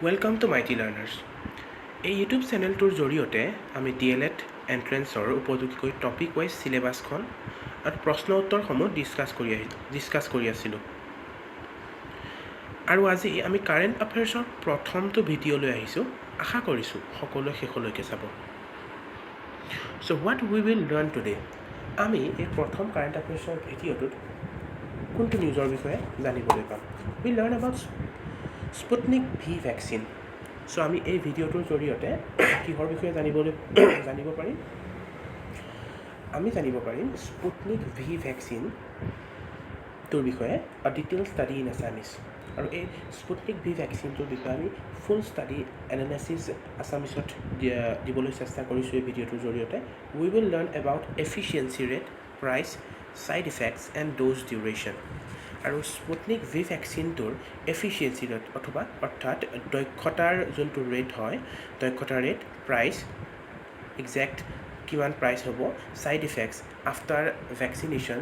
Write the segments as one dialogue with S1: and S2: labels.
S1: Welcome to Mighty Learners. এই YouTube চেনেলটোৰ জৰিয়তে আমি D.El.Ed এণ্ট্ৰেন্সৰ উপযোগী টপিক ৱাইজ চিলেবাছখন আৰু প্ৰশ্ন উত্তৰসমূহ ডিছকাছ কৰি আছিলোঁ। আৰু আজি আমি কাৰেণ্ট এফেয়াৰ্ছৰ প্ৰথমটো ভিডিঅ'লৈ আহিছোঁ। আশা কৰিছোঁ সকলোৱে শেষলৈকে চাব। So what we will learn today? আমি এই প্ৰথম কাৰেণ্ট এফেয়াৰ্ছৰ ভিডিঅ'টোত কোনটো নিউজৰ বিষয়ে জানিবলৈ পাম। We learn about Sputnik V vaccine. So আমি এই ভিডিঅ'টোৰ জৰিয়তে কিহৰ বিষয়ে জানিব পাৰিম? আমি জানিব পাৰিম Sputnik V vaccine তোৰ বিষয়ে a detailed study in Assamese. আৰু এই Sputnik V vaccine-টোৰ বিষয়ে আমি ফুল ষ্টাডি এনালাইচিছ আছামিছত দিবলৈ চেষ্টা কৰিছোঁ এই ভিডিঅ'টোৰ জৰিয়তে। We will learn about efficiency rate, price, side effects and dose duration. আৰু Sputnik V ভেকচিনটোৰ এফিচিয়েঞ্চি ৰেট অৰ্থাৎ দক্ষতাৰ যোনটো ৰেট হয়, দক্ষতাৰ ৰেট, প্ৰাইচ, একজেক্ট কিমান প্ৰাইচ হ'ব, side effects after vaccination,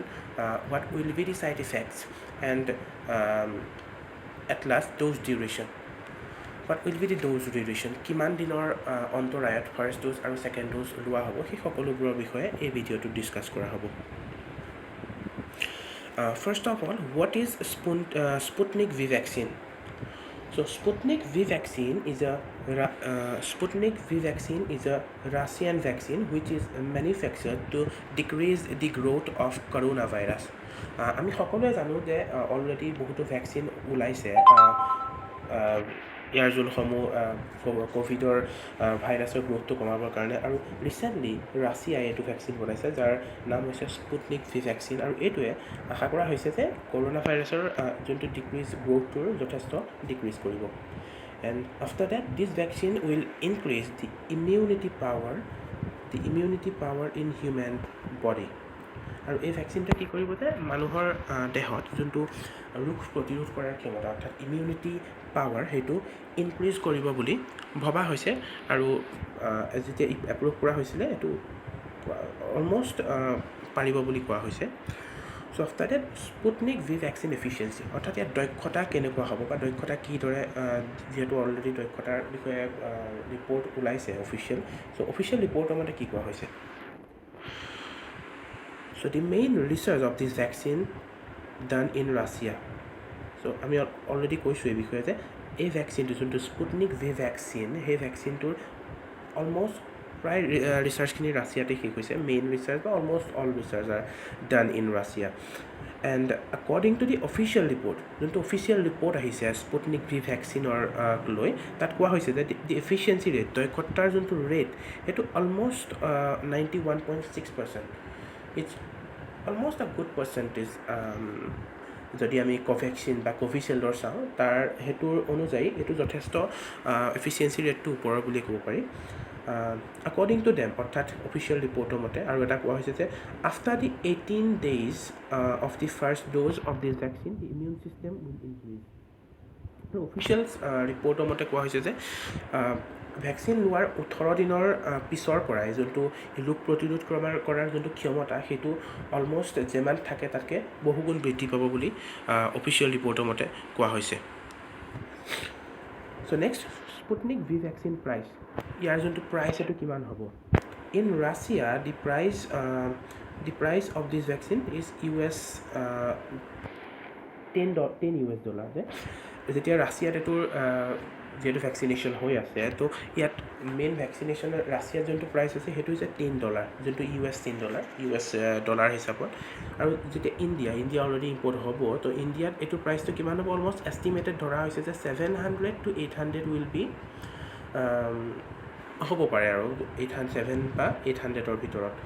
S1: what will be the side effects and at last dose duration. What will be the dose duration, কিমান দিনৰ অন্তৰায়ত ফাৰ্ষ্ট ড'জ আৰু ছেকেণ্ড ড'জ লোৱা হ'ব, সেই সকলোবোৰৰ বিষয়ে এই ভিডিঅ'টোত ডিছকাছ কৰা হ'ব। First of all, what is Sputnik V vaccine? So Sputnik V vaccine is a Russian vaccine which is manufactured to decrease the growth of coronavirus. আমি সকলোৱে জানো যে অলৰেডি বহুতো ভেকচিন ওলাইছে ইয়াৰ যোনসমূহ ক'ভিডৰ ভাইৰাছৰ গ্ৰোথটো কমাবৰ কাৰণে, আৰু ৰিচেণ্টলি ৰাছিয়াই এইটো ভেকচিন বনাইছে যাৰ নাম হৈছে স্পুটনিক ভি ভেকচিন, আৰু এইটোৱে আশা কৰা হৈছে যে কৰোণা ভাইৰাছৰ যোনটো ডিক্ৰিজ গ্ৰোথটোৰ যথেষ্ট ডিক্ৰিজ কৰিব। And after that this vaccine will increase the immunity power in human body. আৰু এই ভেকচিনটোৱে কি কৰিব যে মানুহৰ দেহত যোনটো ৰোগ প্ৰতিৰোধ কৰাৰ ক্ষমতা অৰ্থাৎ ইমিউনিটি পাৱাৰ সেইটো ইনক্ৰিজ কৰিব বুলি ভবা হৈছে। আৰু যেতিয়া এপ্ৰুভ কৰা হৈছিলে এইটো অলমষ্ট পাৰিব বুলি কোৱা হৈছে। So' after that Sputnik V vaccine efficiency অৰ্থাৎ ইয়াৰ দক্ষতা কেনেকুৱা হ'ব বা দক্ষতা কিদৰে, যিহেতু অলৰেডি দক্ষতাৰ বিষয়ে ৰিপৰ্ট ওলাইছে অফিচিয়েল, চ' অফিচিয়েল ৰিপৰ্টৰ মতে কি কোৱা হৈছে? So the main research of this vaccine done in Russia. So আমি অলৰেডি কৈছোঁ এই বিষয়ে যে এই ভেকচিনটো যোনটো স্পুটনিক ভি ভেকচিন, সেই ভেকচিনটোৰ অলমষ্ট প্ৰায় ৰিচাৰ্চখিনি ৰাছিয়াতে শেষ হৈছে। মেইন ৰিচাৰ্চ বা almost all research R done in Russia. And according to the official report, যোনটো অফিচিয়েল ৰিপৰ্ট আহিছে স্পুটনিক ভি ভেকচিনৰ লৈ, তাত কোৱা হৈছে যে দি এফিচিয়েঞ্চি ৰেট, দক্ষতাৰ যোনটো ৰেট, সেইটো almost 91.6%. It's almost a good percentage. যদি আমি কোভেক্সিন বা কোভিচিল্ডৰ চাওঁ তাৰ সেইটোৰ অনুযায়ী এইটো যথেষ্ট এফিচিয়েঞ্চি ৰেটটো ওপৰৰ বুলি ক'ব পাৰি একৰ্ডিং টু ডেম, অৰ্থাৎ অফিচিয়েল ৰিপৰ্টৰ মতে। আৰু এটা কোৱা হৈছে যে after the 18 days of the first dose of this vaccine the immune system will increase. Official ৰিপৰ্টৰ মতে কোৱা হৈছে যে ভেকচিন লোৱাৰ 18 দিনৰ পিছৰ পৰাই যোনটো ৰোগ প্ৰতিৰোধ কৰাৰ যোনটো ক্ষমতা সেইটো অলমষ্ট যিমান থাকে তাতকৈ বহুগুণ বৃদ্ধি পাব বুলি অফিচিয়েল ৰিপৰ্টৰ মতে কোৱা হৈছে। So' next, Sputnik V vaccine price, ইয়াৰ যোনটো প্ৰাইচ সেইটো কিমান হ'ব? In Russia the price of this vaccine is $10 যেতিয়া ৰাছিয়াত এইটোৰ যিহেতু ভেকচিনেশ্যন হৈ আছে, তো ইয়াত মেইন ভেকচিনেশ্যন ৰাছিয়াত যোনটো প্ৰাইচ আছে সেইটো হৈছে $10, যোনটো $10 ডলাৰ হিচাপত। আৰু যেতিয়া ইণ্ডিয়া অলৰেডি ইম্পৰ্ট হ'ব, তো ইণ্ডিয়াত এইটো প্ৰাইচটো কিমান হ'ব? অলমষ্ট এষ্টিমেটেড ধৰা হৈছে যে 700 to 800 উইল বি হ'ব পাৰে, আৰু 7 বা 800ৰ ভিতৰত।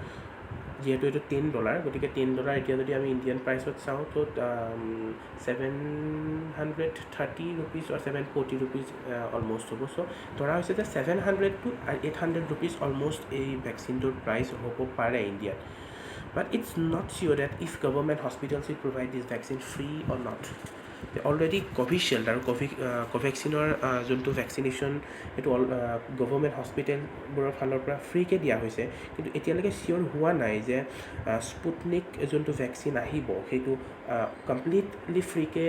S1: যিহেতু এইটো $10, গতিকে $10 এতিয়া যদি আমি ইণ্ডিয়ান প্ৰাইচত চাওঁ তো 730 rupees or 740 rupees অলমষ্ট হ'ব। চ' ধৰা হৈছে যে 700 to 800 rupees অলমষ্ট এই ভেকচিনটোৰ প্ৰাইচ হ'ব পাৰে ইণ্ডিয়াত। But it's not sure that if government hospitals will provide this vaccine free or not. Already Covishield আৰু কোভেক্সিনৰ যোনটো ভেকচিনেশ্যন এইটো গভৰ্ণমেণ্ট হস্পিটেলবোৰৰ ফালৰ পৰা ফ্ৰীকৈ দিয়া হৈছে, কিন্তু এতিয়ালৈকে চিয়'ৰ হোৱা নাই যে স্পুটনিক যোনটো ভেকচিন আহিব সেইটো কমপ্লিটলি ফ্ৰীকৈ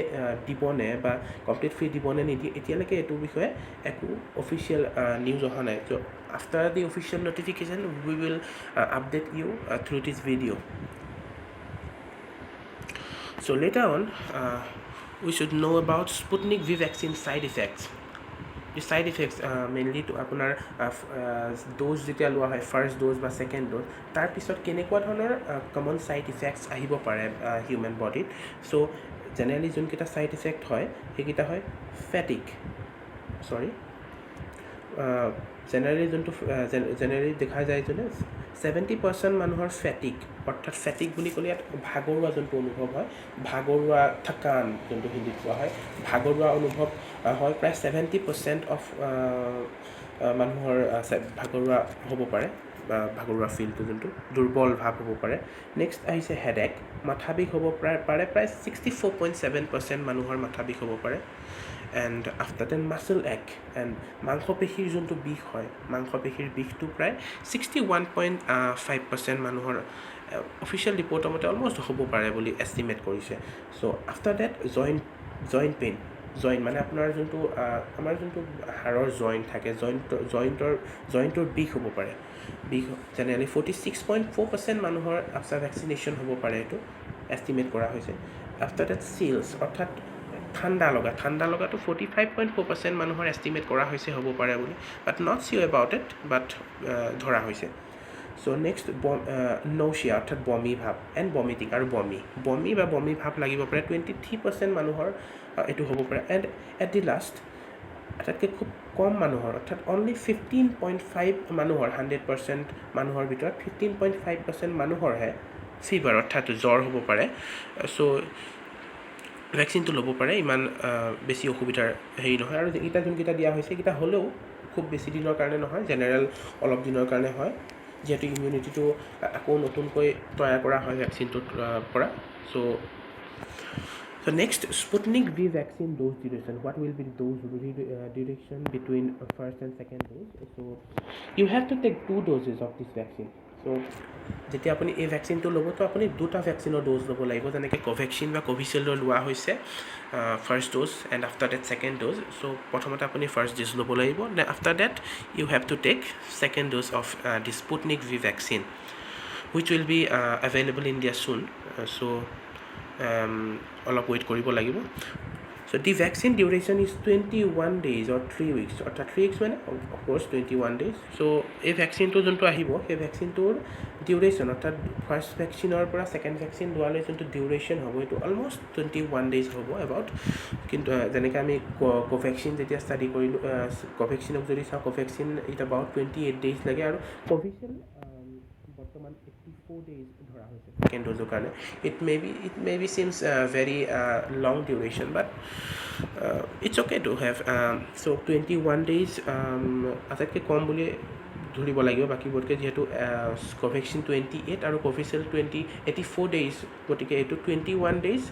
S1: দিবনে বা কমপ্লিট ফ্ৰী দিবনে নিদিয়ে, এতিয়ালৈকে এইটোৰ বিষয়ে একো অফিচিয়েল নিউজ অহা নাই। So' after the official notification we will update you through this video'. So later on, we should know about Sputnik V vaccine side effects. The side effects mainly to আপোনাৰ dose যেতিয়া লোৱা হয় first dose বা second dose, তাৰপিছত কেনেকুৱা ধৰণৰ common side effects আহিব পাৰে হিউমেন বডিত. চ' জেনেৰেলি যোনকেইটা ছাইড ইফেক্ট হয় সেইকেইটা হয় জেনেৰেলি দেখা যায় যে 70% মানুহৰ ফেটিক, অৰ্থাৎ ফেটিক বুলি ক'লে ইয়াত ভাগৰুৱা যোনটো অনুভৱ হয়, ভাগৰুৱা থকান যোনটো হিন্দীত কোৱা হয়, ভাগৰুৱা অনুভৱ হয়। প্ৰায় 70% অফ মানুহৰ ভাগৰুৱা হ'ব পাৰে বা ভাগৰুৱা ফিলটো যোনটো দুৰ্বল ভাৱ হ'ব পাৰে. নেক্সট আহিছে হেডেক, মাথা বিষ হ'ব পাৰে প্ৰায় 64.7% মানুহৰ মাথা বিষ হ'ব পাৰে. এণ্ড আফটাৰ দেন মাছল এক এণ্ড মাংসপেশীৰ যোনটো বিষ হয়, মাংসপেশীৰ বিষটো প্ৰায় 61.5% মানুহৰ অফিচিয়েল ৰিপৰ্টৰ মতে অলমষ্ট হ'ব পাৰে বুলি এষ্টিমেট কৰিছে. চ' আফটাৰ ডেট জইণ্ট পেইন, মানে আপোনাৰ যোনটো আমাৰ যোনটো হাড়ৰ জইণ্ট থাকে, জইণ্টৰ বিষ হ'ব পাৰে. বিষ জেনেৰেলি 46.4% মানুহৰ আফটাৰ ভেকচিনেশ্যন হ'ব পাৰে, এইটো এষ্টিমেট কৰা হৈছে. আফটাৰ ডেট চিলছ, অৰ্থাৎ ঠাণ্ডা লগাটো 45.4% মানুহৰ এষ্টিমেট কৰা হৈছে হ'ব পাৰে বুলি, বাট নট চিয়'ৰ এবাউট ইট, বাট ধৰা হৈছে. চ' নেক্সট নৌচিয়া, অৰ্থাৎ বমি ভাৱ এণ্ড ভমিটিং, আৰু বমি ভাৱ লাগিব পাৰে 23% মানুহৰ এইটো হ'ব পাৰে. এণ্ড এট দি লাষ্ট আটাইতকৈ খুব কম মানুহৰ, অৰ্থাৎ অনলি 15.5 মানুহৰ 100% মানুহৰ ভিতৰত 15.5% মানুহৰহে ফিভাৰ, অৰ্থাৎ জ্বৰ হ'ব পাৰে. চ' ভেকচিনটো ল'ব পাৰে, ইমান বেছি অসুবিধাৰ হেৰি নহয়. আৰু যোনকেইটা দিয়া হৈছে সেইকেইটা হ'লেও খুব বেছি দিনৰ কাৰণে নহয়, জেনেৰেল অলপ দিনৰ কাৰণে হয়, যিহেতু ইমিউনিটিটো আকৌ নতুনকৈ তৈয়াৰ কৰা হয় ভেকচিনটোৰ পৰা. So next, Sputnik V vaccine dose duration. What will be the dose duration between first and second dose? So you have to take 2 doses of this vaccine. So যেতিয়া আপুনি এই ভেকচিনটো ল'ব তো আপুনি 2টা ভেকচিনৰ ড'জ ল'ব লাগিব, যেনেকৈ কোভেক্সিন বা কোভিচিল্ডৰ লোৱা হৈছে first dose and after that second dose. So' প্ৰথমতে আপুনি ফাৰ্ষ্ট ড'জ ল'ব লাগিব, then after that you have to take second dose of the Sputnik V vaccine, which will be available in India soon. So' অলপ wait কৰিব লাগিব. So' the vaccine duration is 21 days or 3 weeks, অৰ্থাৎ 3 weeks মানে of course 21 days. চ' এই ভেকচিনটো যোনটো আহিব সেই ভেকচিনটোৰ ডিউৰেশ্যন, অৰ্থাৎ ফাৰ্ষ্ট ভেকচিনৰ পৰা ছেকেণ্ড ভেকচিন লোৱালৈ যোনটো ডিউৰেশ্যন হ'ব এইটো অলমষ্ট 21 days হ'ব এবাউট. কিন্তু যেনেকৈ আমি কোভেক্সিন যেতিয়া ষ্টাডি কৰিলোঁ, কোভেক্সিনক যদি চাওঁ, কোভেক্সিন ইট এবাউট 28 days লাগে, আৰু কোভিচিল্ড বৰ্তমান 84 days ধৰা হৈছে ছেকেণ্ড ড'জৰ কাৰণে. It may be seems very long duration, but it's okay to have. So' 21 days আটাইতকৈ কম বুলি ধৰিব লাগিব বাকীবোৰতকৈ, যিহেতু কোভেক্সিন 28 আৰু কোভিচিল্ড 84 days, গতিকে এইটো 21 days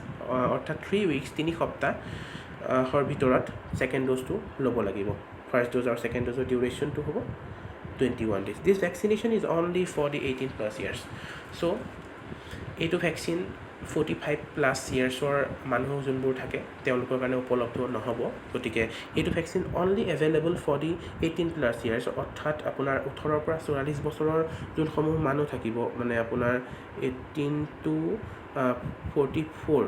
S1: অৰ্থাৎ 3 weeks 3 সপ্তাহৰ ভিতৰত ছেকেণ্ড ড'জটো ল'ব লাগিব. ফাৰ্ষ্ট ড'জ আৰু ছেকেণ্ড ড'জৰ ডিউৰেশ্যনটো হ'ব 21 days. This vaccination is only for the 18+ years. So এইটো ভেকচিন 45+ yearsৰ মানুহ যোনবোৰ থাকে তেওঁলোকৰ কাৰণে উপলব্ধ নহ'ব, গতিকে এইটো vaccine only available for the 18+ years, অৰ্থাৎ আপোনাৰ 18 পৰা 44 বছৰৰ যোনসমূহ মানুহ থাকিব, মানে আপোনাৰ 18 to 44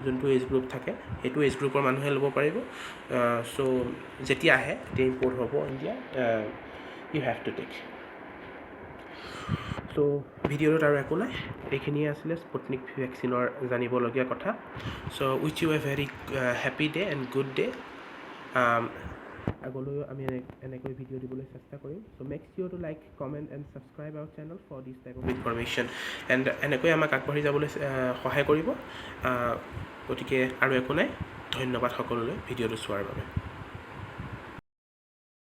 S1: যোনটো এজ গ্ৰুপ থাকে সেইটো এজ গ্ৰুপৰ মানুহে ল'ব পাৰিব. চ' যেতিয়া আহে তেতিয়া ইম্পৰ্ট হ'ব India, you have to take. So' ভিডিঅ'টোত আৰু একো নাই, এইখিনিয়ে আছিলে স্পুটনিক ভেকচিনৰ জানিবলগীয়া কথা. So' wish you a very happy day and good day. আগলৈও আমি এনেকৈ ভিডিঅ' দিবলৈ চেষ্টা কৰিম. So' make sure to like, comment and subscribe our channel for this type of information, and এনেকৈ আমাক আগবাঢ়ি যাবলৈ সহায় কৰিব. গতিকে আৰু একো নাই, ধন্যবাদ সকলোলৈ ভিডিঅ'টো চোৱাৰ বাবে.